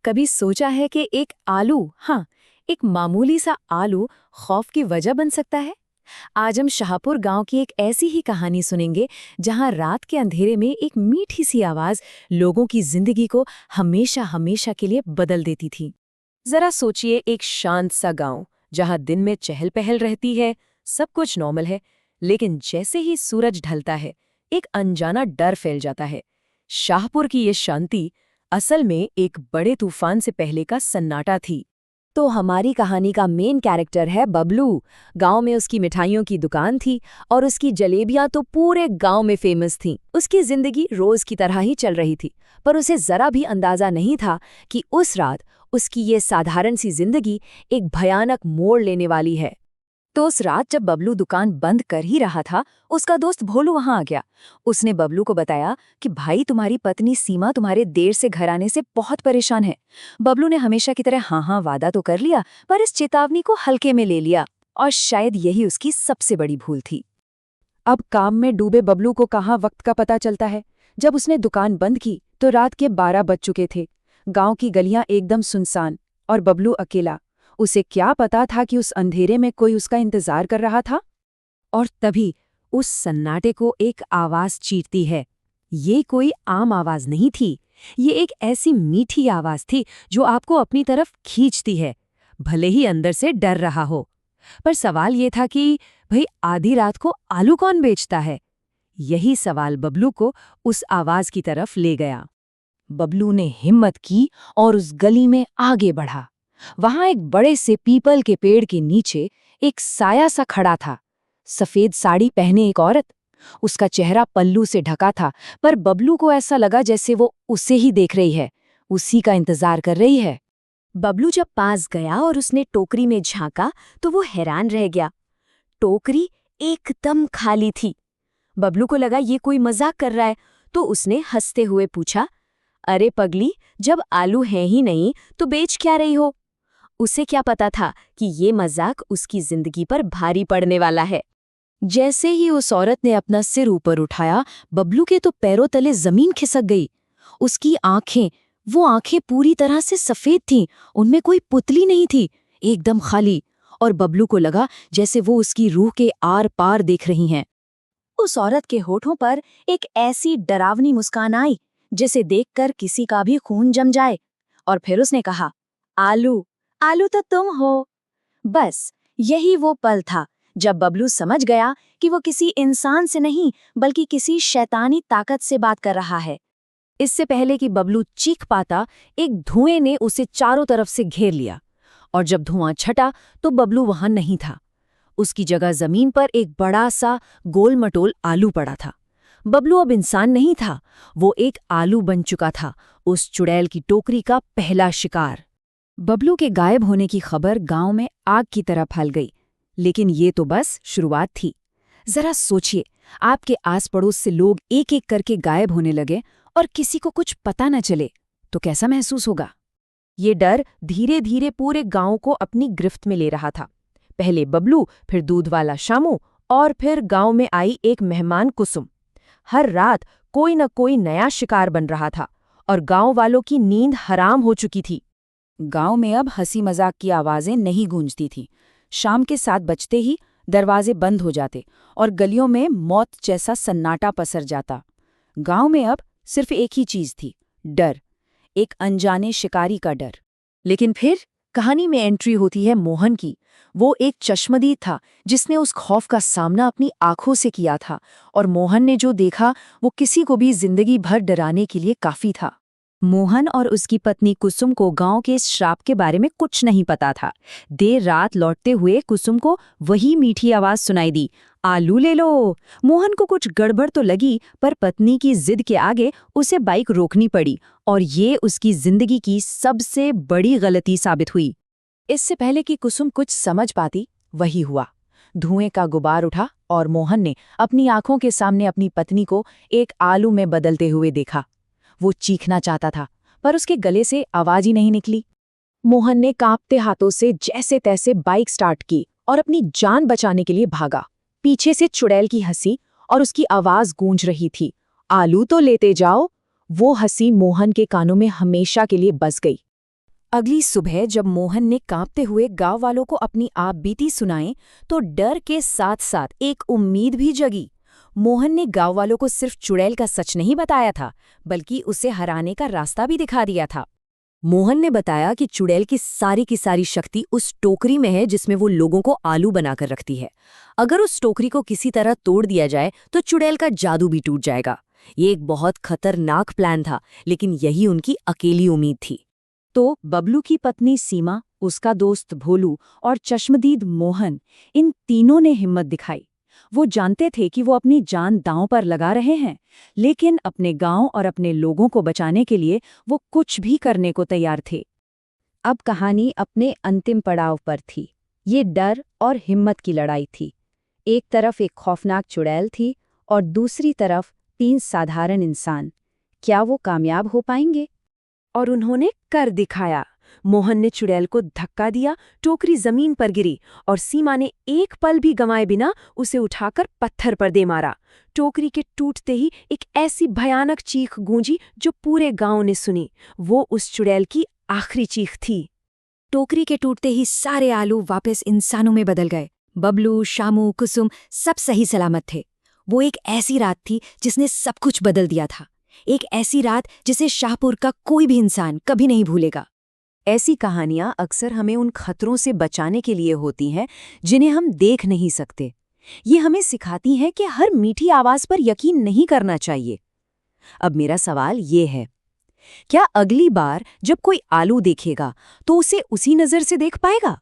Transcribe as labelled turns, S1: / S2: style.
S1: कभी सोचा है कि एक आलू, हाँ, एक मामूली सा आलू खौफ की वजह बन सकता है? आज हम शाहपुर गांव की एक ऐसी ही कहानी सुनेंगे जहां रात के अंधेरे में एक मीठी सी आवाज लोगों की जिंदगी को हमेशा हमेशा के लिए बदल देती थी। जरा सोचिए, एक शांत सा गांव जहां दिन में चहल पहल रहती है, सब कुछ नॉर्मल है, लेकिन जैसे ही सूरज ढलता है एक अनजाना डर फैल जाता है। शाहपुर की ये शांति असल में एक बड़े तूफान से पहले का सन्नाटा थी। तो हमारी कहानी का मेन कैरेक्टर है बबलू। गांव में उसकी मिठाइयों की दुकान थी और उसकी जलेबियां तो पूरे गांव में फेमस थीं। उसकी जिंदगी रोज की तरह ही चल रही थी, पर उसे जरा भी अंदाजा नहीं था कि उस रात उसकी ये साधारण सी जिंदगी एक भयानक मोड़ लेने वाली है। तो उस रात जब बबलू दुकान बंद कर ही रहा था, उसका दोस्त भोलू वहां आ गया। उसने बबलू को बताया कि भाई, तुम्हारी पत्नी सीमा तुम्हारे देर से घर आने से बहुत परेशान है। बबलू ने हमेशा की तरह हाँ वादा तो कर लिया, पर इस चेतावनी को हल्के में ले लिया, और शायद यही उसकी सबसे बड़ी भूल थी। अब काम में डूबे बबलू को कहाँ वक्त का पता चलता है। जब उसने दुकान बंद की तो रात के 12 बज चुके थे। गांव की गलियां एकदम सुनसान और बबलू अकेला। उसे क्या पता था कि उस अंधेरे में कोई उसका इंतजार कर रहा था। और तभी उस सन्नाटे को एक आवाज चीरती है। ये कोई आम आवाज नहीं थी, ये एक ऐसी मीठी आवाज थी जो आपको अपनी तरफ खींचती है, भले ही अंदर से डर रहा हो। पर सवाल ये था कि भाई, आधी रात को आलू कौन बेचता है? यही सवाल बबलू को उस आवाज की तरफ ले गया। बबलू ने हिम्मत की और उस गली में आगे बढ़ा। वहां एक बड़े से पीपल के पेड़ के नीचे एक साया सा खड़ा था। सफेद साड़ी पहने एक औरत। उसका चेहरा पल्लू से ढका था, पर बबलू को ऐसा लगा जैसे वो उसे ही देख रही है, उसी का इंतजार कर रही है। बबलू जब पास गया और उसने टोकरी में झांका तो वो हैरान रह गया। टोकरी एकदम खाली थी। बबलू को लगा ये कोई मजाक कर रहा है, तो उसने हंसते हुए पूछा, अरे पगली, जब आलू है ही नहीं तो बेच क्या रही हो? उसे क्या पता था कि ये मजाक उसकी जिंदगी पर भारी पड़ने वाला है। जैसे ही उस औरत ने अपना सिर ऊपर उठाया, बबलू के तो पैरों तले जमीन खिसक गई। उसकी आंखें, वो आंखें पूरी तरह से सफेद थीं, उनमें कोई पुतली नहीं थी, एकदम खाली। और बबलू को लगा जैसे वो उसकी रूह के आर पार देख रही हैं। उस औरत के होठों पर एक ऐसी डरावनी मुस्कान आई जिसे देखकर किसी का भी खून जम जाए। और फिर उसने कहा, आलू, आलू तो तुम हो। बस यही वो पल था जब बबलू समझ गया कि वो किसी इंसान से नहीं बल्कि किसी शैतानी ताकत से बात कर रहा है। इससे पहले कि बबलू चीख पाता, एक धुएं ने उसे चारों तरफ से घेर लिया, और जब धुआं छटा तो बबलू वहां नहीं था। उसकी जगह जमीन पर एक बड़ा सा गोल मटोल आलू पड़ा था। बबलू अब इंसान नहीं था, वो एक आलू बन चुका था, उस चुड़ैल की टोकरी का पहला शिकार। बबलू के गायब होने की खबर गांव में आग की तरह फैल गई, लेकिन ये तो बस शुरुआत थी। जरा सोचिए, आपके आस पड़ोस से लोग एक एक करके गायब होने लगे और किसी को कुछ पता न चले, तो कैसा महसूस होगा? ये डर धीरे धीरे पूरे गांव को अपनी गिरफ्त में ले रहा था। पहले बबलू, फिर दूध वाला शामू, और फिर गांव में आई एक मेहमान कुसुम। हर रात कोई न कोई नया शिकार बन रहा था और गांव वालों की नींद हराम हो चुकी थी। गांव में अब हंसी मजाक की आवाजें नहीं गूंजती थीं। शाम के 7 बजते ही दरवाजे बंद हो जाते और गलियों में मौत जैसा सन्नाटा पसर जाता। गांव में अब सिर्फ एक ही चीज थी, डर, एक अनजाने शिकारी का डर। लेकिन फिर कहानी में एंट्री होती है मोहन की। वो एक चश्मदीद था जिसने उस खौफ का सामना अपनी आंखों से किया था, और मोहन ने जो देखा वो किसी को भी जिंदगी भर डराने के लिए काफी था। मोहन और उसकी पत्नी कुसुम को गांव के इस श्राप के बारे में कुछ नहीं पता था। देर रात लौटते हुए कुसुम को वही मीठी आवाज सुनाई दी, आलू ले लो। मोहन को कुछ गड़बड़ तो लगी, पर पत्नी की जिद के आगे उसे बाइक रोकनी पड़ी, और ये उसकी जिंदगी की सबसे बड़ी गलती साबित हुई। इससे पहले कि कुसुम कुछ समझ पाती, वही हुआ। धुएं का गुबार उठा और मोहन ने अपनी आंखों के सामने अपनी पत्नी को एक आलू में बदलते हुए देखा। वो चीखना चाहता था, पर उसके गले से आवाज ही नहीं निकली। मोहन ने कांपते हाथों से जैसे तैसे बाइक स्टार्ट की और अपनी जान बचाने के लिए भागा। पीछे से चुड़ैल की हंसी और उसकी आवाज गूंज रही थी, आलू तो लेते जाओ। वो हंसी मोहन के कानों में हमेशा के लिए बस गई। अगली सुबह जब मोहन ने कांपते हुए गांव वालों को अपनी आप बीती सुनाई तो डर के साथ साथ एक उम्मीद भी जगी। मोहन ने गांव वालों को सिर्फ चुड़ैल का सच नहीं बताया था, बल्कि उसे हराने का रास्ता भी दिखा दिया था। मोहन ने बताया कि चुड़ैल की सारी शक्ति उस टोकरी में है जिसमें वो लोगों को आलू बनाकर रखती है। अगर उस टोकरी को किसी तरह तोड़ दिया जाए तो चुड़ैल का जादू भी टूट जाएगा। ये एक बहुत खतरनाक प्लान था, लेकिन यही उनकी अकेली उम्मीद थी। तो बबलू की पत्नी सीमा, उसका दोस्त भोलू और चश्मदीद मोहन, इन तीनों ने हिम्मत दिखाई। वो जानते थे कि वो अपनी जान दांव पर लगा रहे हैं, लेकिन अपने गांव और अपने लोगों को बचाने के लिए वो कुछ भी करने को तैयार थे। अब कहानी अपने अंतिम पड़ाव पर थी। ये डर और हिम्मत की लड़ाई थी। एक तरफ एक खौफनाक चुड़ैल थी और दूसरी तरफ 3 साधारण इंसान। क्या वो कामयाब हो पाएंगे? और उन्होंने कर दिखाया। मोहन ने चुड़ैल को धक्का दिया, टोकरी जमीन पर गिरी और सीमा ने एक पल भी गंवाए बिना उसे उठाकर पत्थर पर दे मारा। टोकरी के टूटते ही एक ऐसी भयानक चीख गूंजी जो पूरे गांव ने सुनी। वो उस चुड़ैल की आखिरी चीख थी। टोकरी के टूटते ही सारे आलू वापस इंसानों में बदल गए। बबलू, शामू, कुसुम सब सही सलामत थे। वो एक ऐसी रात थी जिसने सब कुछ बदल दिया था। एक ऐसी रात जिसे शाहपुर का कोई भी इंसान कभी नहीं भूलेगा। ऐसी कहानियां अक्सर हमें उन खतरों से बचाने के लिए होती हैं जिन्हें हम देख नहीं सकते। ये हमें सिखाती हैं कि हर मीठी आवाज पर यकीन नहीं करना चाहिए। अब मेरा सवाल ये है, क्या अगली बार जब कोई आलू देखेगा तो उसे उसी नज़र से देख पाएगा?